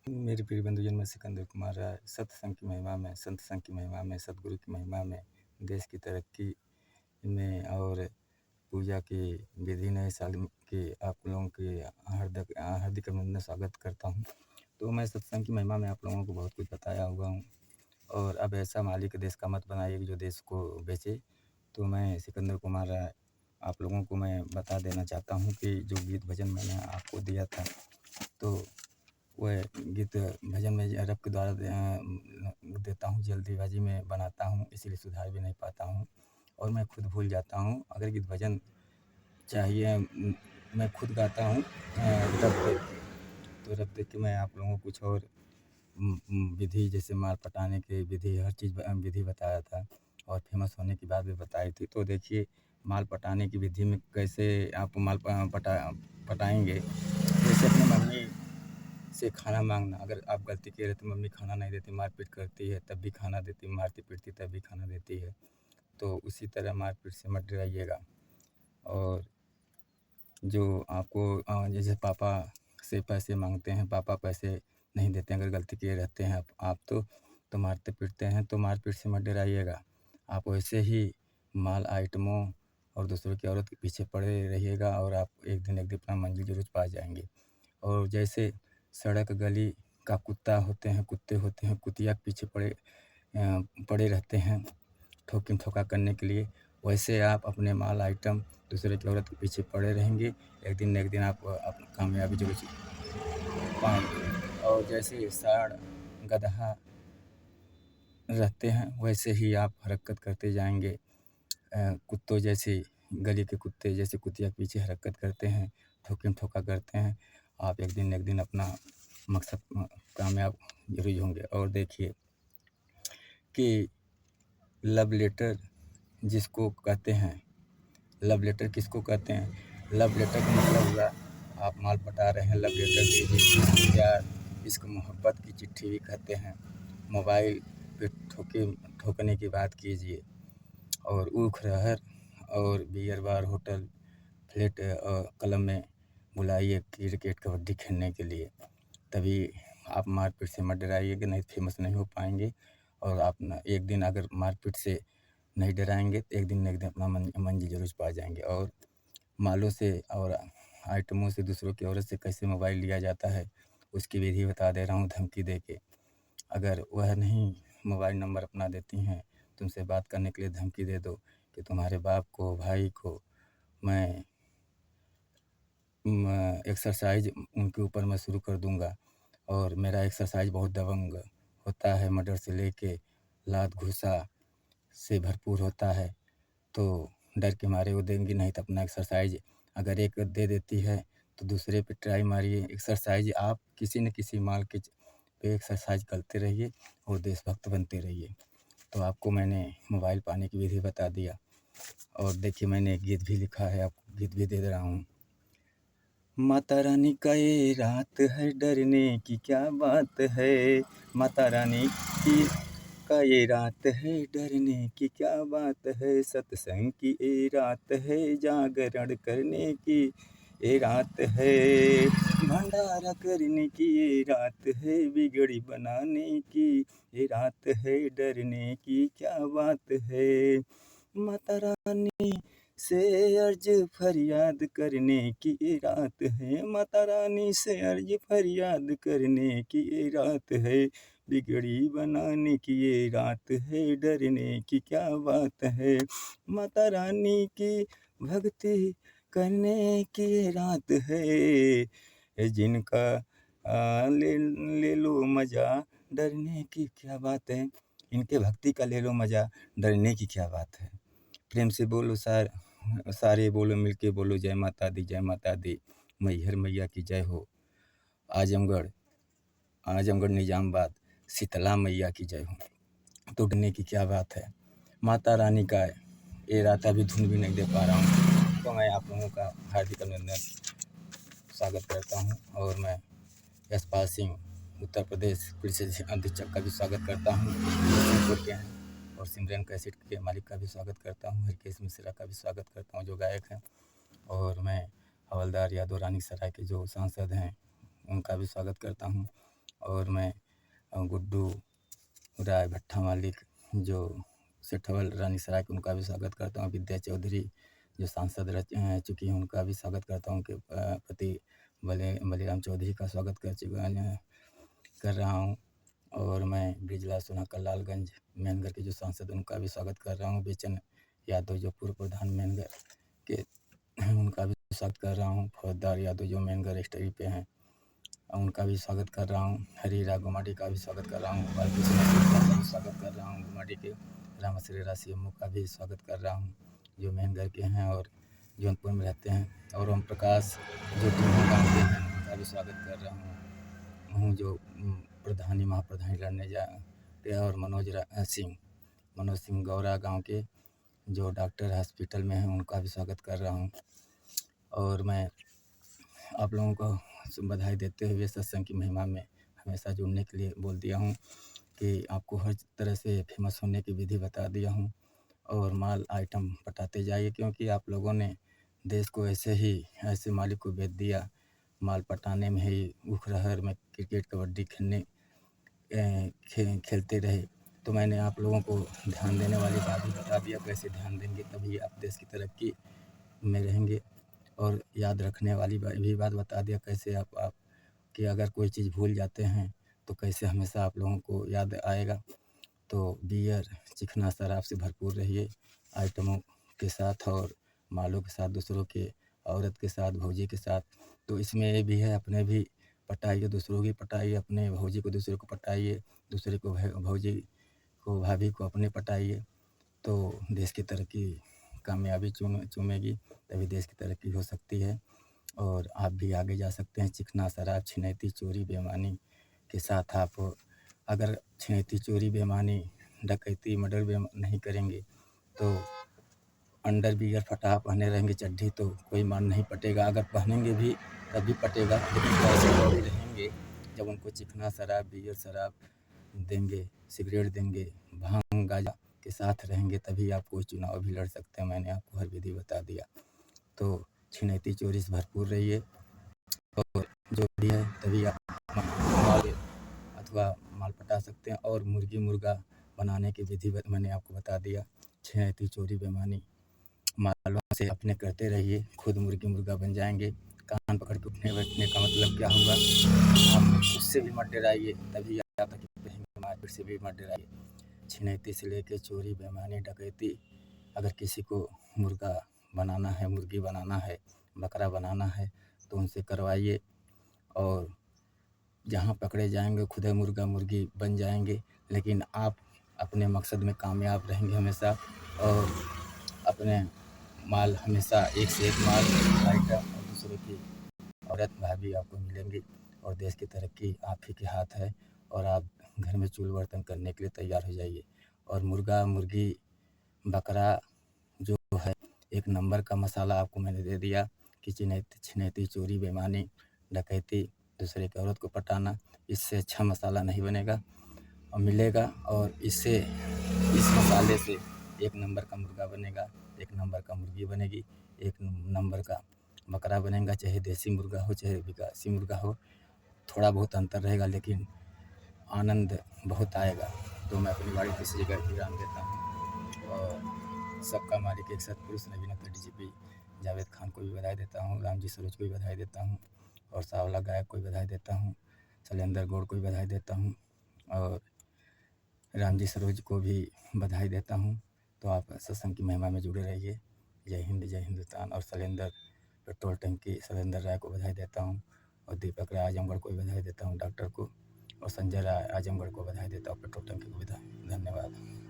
मेरे प्रिय बंधुजन, मैं सिकंदर कुमार राय सत्संग की महिमा में, संत संग की महिमा में, सदगुरु की महिमा में, देश की तरक्की में और पूजा की विधि नए साल की आप लोगों की हार्दिक अभिनंदन स्वागत करता हूँ। तो मैं सत्संग की महिमा में आप लोगों को बहुत कुछ बताया हुआ हूँ और अब ऐसा मालिक देश का मत बनाइए कि जो देश को बेचे। तो मैं सिकंदर कुमार राय आप लोगों को मैं बता देना चाहता हूँ कि जो गीत भजन मैंने आपको दिया था, तो वह गीत भजन में रब के द्वारा देता हूँ, जल्दीबाजी में बनाता हूँ, इसीलिए सुधार भी नहीं पाता हूँ और मैं खुद भूल जाता हूँ। अगर गीत भजन चाहिए मैं खुद गाता हूँ रब देख के, तो रब देख के मैं आप लोगों को कुछ और विधि जैसे माल पटाने की विधि, हर चीज़ विधि बताया था और फेमस होने की बात भी बताई थी। तो देखिए, माल पटाने की विधि में कैसे आप माल पटाएंगे। जैसे अपनी मम्मी से खाना मांगना, अगर आप गलती किए रहे तो मम्मी खाना नहीं देती, मारपीट करती है तब भी खाना देती, मारती पीटती तब भी खाना देती है। तो उसी तरह मारपीट से मत डराइएगा। और जो आपको जैसे पापा से पैसे मांगते हैं, पापा पैसे नहीं देते हैं, अगर गलती किए रहते हैं आप तो मारते पीटते हैं, तो मारपीट से मत डराइएगा। आप वैसे ही माल आइटमों और दूसरों की औरत के पीछे पड़े रहिएगा और आप एक दिन अपना मंजिल जरूर पा जाएंगे। और जैसे सड़क गली का कुत्ते होते हैं, कुतिया के पीछे पड़े रहते हैं ठोकिन ठोका करने के लिए, वैसे आप अपने माल आइटम दूसरे की औरत के पीछे पड़े रहेंगे, एक दिन न एक दिन आप कामयाबी जरूर पाएंगे। और जैसे साढ़ गदहा रहते हैं वैसे ही आप हरकत करते जाएंगे। कुत्तों जैसे, गली के कुत्ते जैसे कुतिया के पीछे हरकत करते हैं, ठोकिन ठोका करते हैं, आप एक दिन न एक दिन अपना मकसद कामयाब जरूर होंगे। और देखिए कि लव लेटर जिसको कहते हैं, लव लेटर किसको कहते हैं? लव लेटर का मतलब हुआ आप माल पटा रहे हैं, लव लेटर दीजिए। प्यार, इश्क, मोहब्बत की चिट्ठी भी कहते हैं। मोबाइल पे ठोकने की बात कीजिए और ऊख रहर और beer bar hotel flat club में बुलाइए क्रिकेट कबड्डी खेलने के लिए, तभी आप मारपीट से मत डराइएगा, नहीं फेमस नहीं हो पाएंगे। और आप एक दिन अगर मारपीट से नहीं डराएंगे तो एक दिन न एक दिन अपना मंजिल जरूर पा जाएंगे। और मालों से और आइटमों से, दूसरों की औरत से कैसे मोबाइल लिया जाता है उसकी विधि बता दे रहा हूँ, धमकी दे के। अगर वह नहीं मोबाइल नंबर अपना देती हैं, तुमसे बात करने के लिए धमकी दे दो कि तुम्हारे बाप को, भाई को मैं एक्सरसाइज उनके ऊपर मैं शुरू कर दूंगा और मेरा एक्सरसाइज बहुत दबंग होता है, मर्डर से लेके लात घूसा से भरपूर होता है। तो डर के मारे वो देंगी नहीं, तो अपना एक्सरसाइज अगर एक दे देती है तो दूसरे पे ट्राई मारिए। एक्सरसाइज आप किसी न किसी माल के पे एक्सरसाइज करते रहिए और देशभक्त बनते रहिए। तो आपको मैंने मोबाइल पाने की विधि बता दिया। और देखिए, मैंने एक गीत भी लिखा है, आपको गीत भी दे रहा हूँ। माता रानी का ये रात है, डरने की क्या बात है। माता रानी की का ये रात है, डरने की क्या बात है। सत्संग की ये रात है, जागरण करने की ये रात है। भंडारा करने की ये रात है, बिगड़ी बनाने की ये रात है। डरने की क्या बात है। माता रानी से अर्ज फरियाद करने की ये रात है। माता रानी से अर्ज फरियाद करने की ये रात है। बिगड़ी बनाने की ये रात है, डरने की क्या बात है। माता रानी की भक्ति करने की ये रात है। जिनका ले लो मजा, डरने की क्या बात है। इनके भक्ति का ले लो मजा, डरने की क्या बात है। प्रेम से बोलो सारे बोलो, मिलके बोलो जय माता दी, जय माता दी। मैहर मैया की जय हो। आजमगढ़ निजामबाद शीतला मैया की जय हो। तो डरने की क्या बात है। माता रानी का ये रात अभी धुन भी नहीं दे पा रहा हूँ, तो मैं आप लोगों का हार्दिक अभिनंदन स्वागत करता हूँ। और मैं यशपाल सिंह उत्तर प्रदेश कृषि अधीक्षक का भी स्वागत करता हूँ के हैं। और सिमरन कैसेट के मालिक का भी स्वागत करता हूँ, हरकेश मिश्रा का भी स्वागत करता हूँ जो गायक हैं। और मैं हवलदार यादव रानी सराय के जो सांसद हैं उनका भी स्वागत करता हूँ। और मैं गुड्डू राय भट्टा मालिक जो सेठवल रानीसराय के, उनका भी स्वागत करता हूँ। विद्या चौधरी जो सांसद रह चुकी हैं, उनका भी स्वागत करता हूँ। उनके पति बलिराम चौधरी का स्वागत कर रहा हूँ। और मैं ब्रिजलाल सोनाकर लालगंज मैनगढ़ के जो सांसद, उनका भी स्वागत कर रहा हूँ। बेचन यादव जो पूर्व प्रधान मैनगढ़ के, उनका भी स्वागत कर रहा हूँ। फौजदार यादव जो मैनगढ़ स्टडी पे हैं, उनका भी स्वागत कर रहा हूँ। हरीरा गुमाडी का भी स्वागत कर रहा हूँ। बालकृष्ण का भी स्वागत कर रहा हूँ गुमाडी के। रामश्री राशियम्मू का भी स्वागत कर रहा हूँ जो मैनगढ़ के हैं और जौनपुर में रहते हैं। और ओम प्रकाश जो टीमा गाँव के हैं, उनका भी स्वागत कर रहा हूँ जो प्रधानी महाप्रधानी लड़ने जा रहे हैं। और मनोज सिंह गौरा गांव के जो डॉक्टर हॉस्पिटल में हैं, उनका भी स्वागत कर रहा हूं। और मैं आप लोगों को बधाई देते हुए सत्संग की महिमा में हमेशा जुड़ने के लिए बोल दिया हूं कि आपको हर तरह से फेमस होने की विधि बता दिया हूं। और माल आइटम पटाते जाइए, क्योंकि आप लोगों ने देश को ऐसे मालिक को बेच दिया। माल पटाने में ही उखरहर में क्रिकेट कबड्डी खेलते रहे। तो मैंने आप लोगों को ध्यान देने वाली बात भी बता दिया। कैसे ध्यान देंगे तभी आप देश की तरक्की में रहेंगे। और याद रखने वाली भी बात बता दिया, कैसे आप कि अगर कोई चीज़ भूल जाते हैं तो कैसे हमेशा आप लोगों को याद आएगा। तो बियर चिकना शराब से भरपूर रहिए आइटमों के साथ और मालों के साथ, दूसरों के औरत के साथ, भौजी के साथ। तो इसमें ये भी है, अपने भी पटाइए, दूसरों की पटाइए। अपने भौजी को दूसरे को पटाइए, दूसरे को भौजी को भाभी को अपने पटाइए। तो देश की तरक्की कामयाबी चूमेगी, तभी देश की तरक्की हो सकती है और आप भी आगे जा सकते हैं। चिकना शराब, छिनैती, चोरी, बेईमानी के साथ आप अगर छिनैती, चोरी, बेईमानी, डकैती, मर्डर नहीं करेंगे तो अंडर बियर फटा पहने रहेंगे चड्ढी तो कोई मान नहीं पटेगा। अगर पहनेंगे भी तब भी पटेगा, लेकिन ऐसे दौड़े रहेंगे। जब उनको चिकना शराब, बियर शराब देंगे, सिगरेट देंगे, भांग गांजा के साथ रहेंगे, तभी आप कोई चुनाव भी लड़ सकते हैं। मैंने आपको हर विधि बता दिया। तो छिनैती चोरी से भरपूर रहिए और जो भी है तभी आप माल अथवा माल पटा सकते हैं। और मुर्गी मुर्गा बनाने की विधि मैंने आपको बता दिया। छिनैती, चोरी, बेईमानी मालों से अपने करते रहिए, खुद मुर्गी मुर्गा बन जाएंगे। कान पकड़ के उठने बैठने का मतलब क्या होगा? आप उससे भी मत डराइए, तभी आप रहेंगे। मारपीट से भी मत डराइए। छिनैती से लेके चोरी, बेईमानी, डकैती, अगर किसी को मुर्गा बनाना है, मुर्गी बनाना है, बकरा बनाना है तो उनसे करवाइए। और जहाँ पकड़े जाएंगे खुद मुर्गा मुर्गी बन जाएंगे, लेकिन आप अपने मकसद में कामयाब रहेंगे हमेशा। और अपने माल हमेशा एक से एक माल आएगा और दूसरे की औरत भाभी आपको मिलेंगी। और देश की तरक्की आप ही के हाथ है। और आप घर में चूल बर्तन करने के लिए तैयार हो जाइए। और मुर्गा मुर्गी बकरा जो है, एक नंबर का मसाला आपको मैंने दे दिया कि छिनैती, चोरी, बेईमानी, डकैती, दूसरे की औरत को पटाना, इससे अच्छा मसाला नहीं बनेगा और मिलेगा। और इस मसाले से एक नंबर का मुर्गा बनेगा, एक नंबर का मुर्गी बनेगी, एक नंबर का बकरा बनेगा। चाहे देसी मुर्गा हो, चाहे विकासी मुर्गा हो, थोड़ा बहुत अंतर रहेगा, लेकिन आनंद बहुत आएगा। तो मैं अपनी बाड़ी को इसी जगह विराम देता हूँ और सबका मालिक एक सतपुरुष नवीनतम डीजीपी जावेद खान को भी बधाई देता हूँ, रामजी सरोज को भी बधाई देता हूँ, और सावला गायक को भी बधाई देता हूँ, शैलेंद्र गौड़ को भी बधाई देता हूँ, और रामजी सरोज को भी बधाई देता हूँ। तो आप सत्संग की महिमा में जुड़े रहिए। जय हिंद, जय हिंदुस्तान। और शैलेंद्र पेट्रोल टंकी शैलेंद्र राय को बधाई देता हूँ, और दीपक राय आजमगढ़ को भी बधाई देता हूँ, डॉक्टर को। और संजय राय आजमगढ़ को बधाई देता हूँ, पेट्रोल टंकी को बधाई। धन्यवाद।